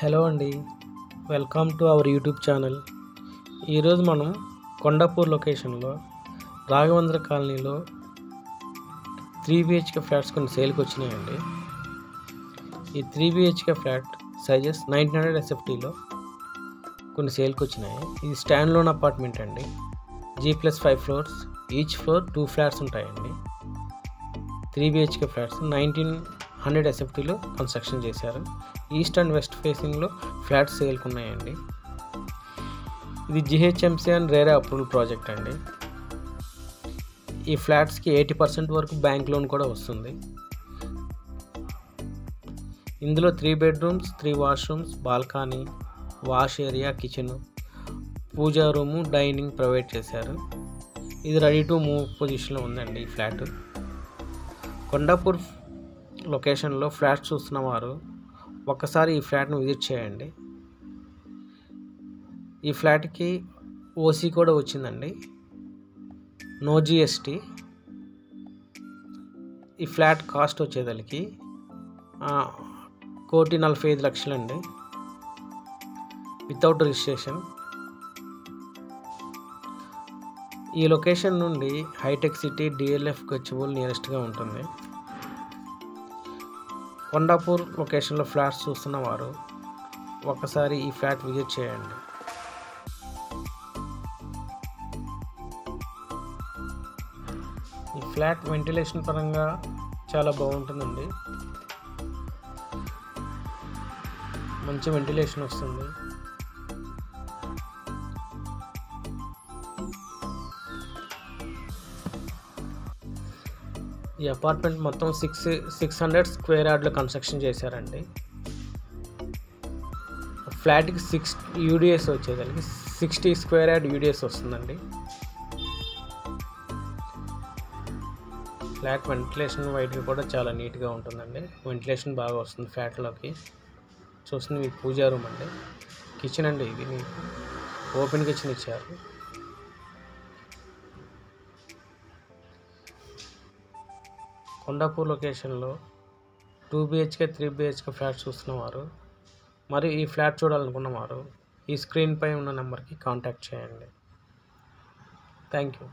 Hello అండి, welcome to our YouTube channel. ఈరోజు మనం కొండాపూర్ లొకేషన్లో రాఘవేంద్ర కాలనీలో 3BHK ఫ్లాట్స్ కొన్ని సేల్కి వచ్చినాయండి. ఈ 3BHK ఫ్లాట్ సైజెస్ 1900 SFTలో కొన్ని సేల్కి వచ్చినాయి. ఇది స్టాండ్ లోన్ అపార్ట్మెంట్ అండి. G+5 floors, each floor 2 flats ఉంటాయండి. 3BHK ఫ్లాట్స్ 1900 SFTలో కన్స్ట్రక్షన్ చేశారు. ఈస్ట్ అండ్ వెస్ట్ ఫేసింగ్లో ఫ్లాట్స్ సేల్కి ఉన్నాయండి. ఇది GHMC and RERA approval project అండి. ఈ ఫ్లాట్స్కి 80% వరకు బ్యాంక్ లోన్ కూడా వస్తుంది. ఇందులో 3 bedrooms, 3 washrooms, balcony, wash area, kitchen, puja room, dining provide చేశారు. ఇది రెడీ టు మూవ్ పొజిషన్లో ఉందండి. ఈ ఫ్లాట్ కొండాపూర్ లొకేషన్లో ఫ్లాట్స్ చూస్తున్న వారు ఒక్కసారి ఈ ఫ్లాట్ను విజిట్ చేయండి. ఈ ఫ్లాట్కి ఓసీ కూడా వచ్చిందండి, నో GST. ఈ ఫ్లాట్ కాస్ట్ వచ్చేదలికి 1,45,00,000 అండి, వితౌట్ రిజిస్ట్రేషన్. ఈ లొకేషన్ నుండి హైటెక్ సిటీ, DLF గచ్చిబౌలి నియరెస్ట్గా ఉంటుంది. కొండాపూర్ లొకేషన్లో ఫ్లాట్స్ చూస్తున్న వారు ఒకసారి ఈ ఫ్లాట్ విజిట్ చేయండి. ఈ ఫ్లాట్ వెంటిలేషన్ పరంగా చాలా బాగుంటుందండి. మంచి వెంటిలేషన్ వస్తుంది. ఈ అపార్ట్మెంట్ మొత్తం 600 స్క్వేర్ యార్డ్లో కన్స్ట్రక్షన్ చేశారండి. ఫ్లాట్కి 6 UDS వచ్చేదానికి 60 స్క్వేర్ యార్డ్ UDS వస్తుందండి. ఫ్లాట్ వెంటిలేషన్ వైడ్గా కూడా చాలా నీట్గా ఉంటుందండి. వెంటిలేషన్ బాగా వస్తుంది ఫ్లాట్లోకి. చూస్తుంది మీ పూజా రూమ్ అండి. కిచెన్ అండి, ఇది మీకు ఓపెన్ కిచెన్ ఇచ్చారు. కొండాపూర్ లొకేషన్లో 2BHK 3BHK ఫ్లాట్ చూస్తున్నవారు మరియు ఈ ఫ్లాట్ చూడాలనుకున్నవారు ఈ స్క్రీన్పై ఉన్న నెంబర్కి కాంటాక్ట్ చేయండి. Thank you.